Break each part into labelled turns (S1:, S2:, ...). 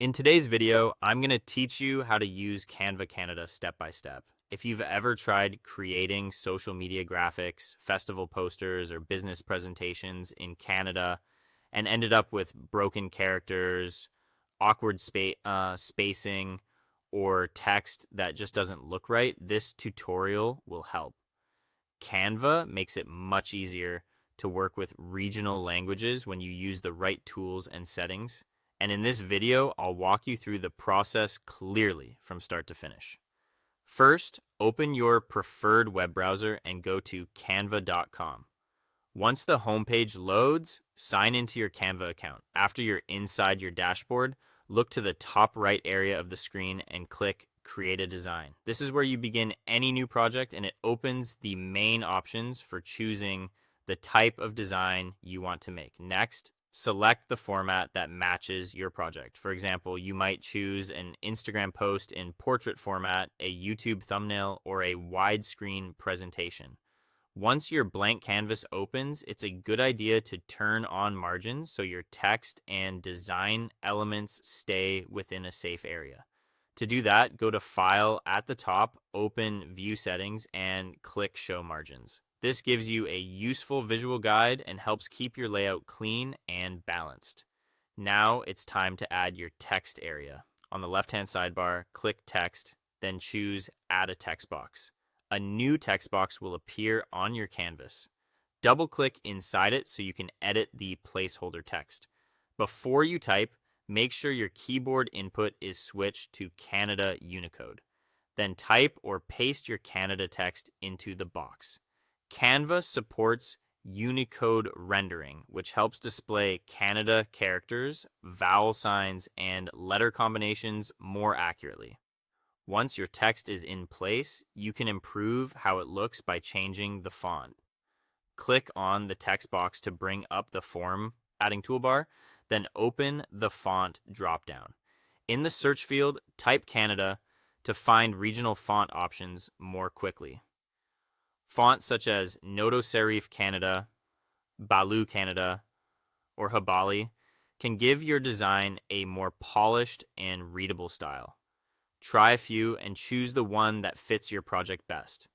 S1: In today's video, I'm going to teach you how to use Canva Kannada step by step. If you've ever tried creating social media graphics, festival posters, or business presentations in Canada and ended up with broken characters, awkward spacing, or text that just doesn't look right, this tutorial will help. Canva makes it much easier to work with regional languages when you use the right tools and settings. And in this video, I'll walk you through the process clearly from start to finish. First, open your preferred web browser and go to canva.com. Once the homepage loads, sign into your Canva account. After you're inside your dashboard, look to the top right area of the screen and click Create a Design. This is where you begin any new project, and it opens the main options for choosing the type of design you want to make. Next, select the format that matches your project. For example, you might choose an Instagram post in portrait format, a YouTube thumbnail, or a widescreen presentation. Once your blank canvas opens, it's a good idea to turn on margins so your text and design elements stay within a safe area. To do that, go to File at the top, open View Settings, and click Show Margins. This gives you a useful visual guide and helps keep your layout clean and balanced. Now it's time to add your text area. On the left-hand sidebar, click Text, then choose Add a Text Box. A new text box will appear on your canvas. Double-click inside it so you can edit the placeholder text. Before you type, make sure your keyboard input is switched to Canada Unicode. Then type or paste your Canada text into the box. Canva supports Unicode rendering, which helps display Canada characters, vowel signs, and letter combinations more accurately. Once your text is in place, you can improve how it looks by changing the font. Click on the text box to bring up the formatting toolbar, then open the font dropdown. In the search field, type Canada to find regional font options more quickly. Fonts such as Noto Serif Canada, Balu Canada, or Habali can give your design a more polished and readable style. Try a few and choose the one that fits your project best.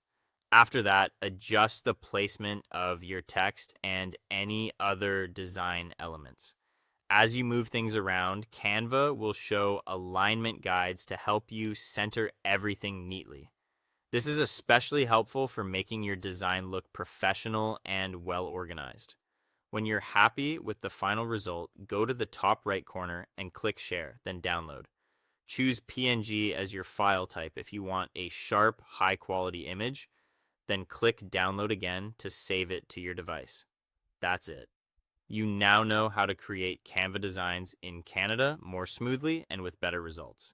S1: After that, adjust the placement of your text and any other design elements. As you move things around, Canva will show alignment guides to help you center everything neatly. This is especially helpful for making your design look professional and well organized. When you're happy with the final result, go to the top right corner and click Share, then Download. Choose PNG as your file type if you want a sharp, high-quality image, then click Download again to save it to your device. That's it. You now know how to create Canva designs in Canada more smoothly and with better results.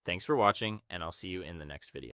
S1: Thanks for watching, and I'll see you in the next video.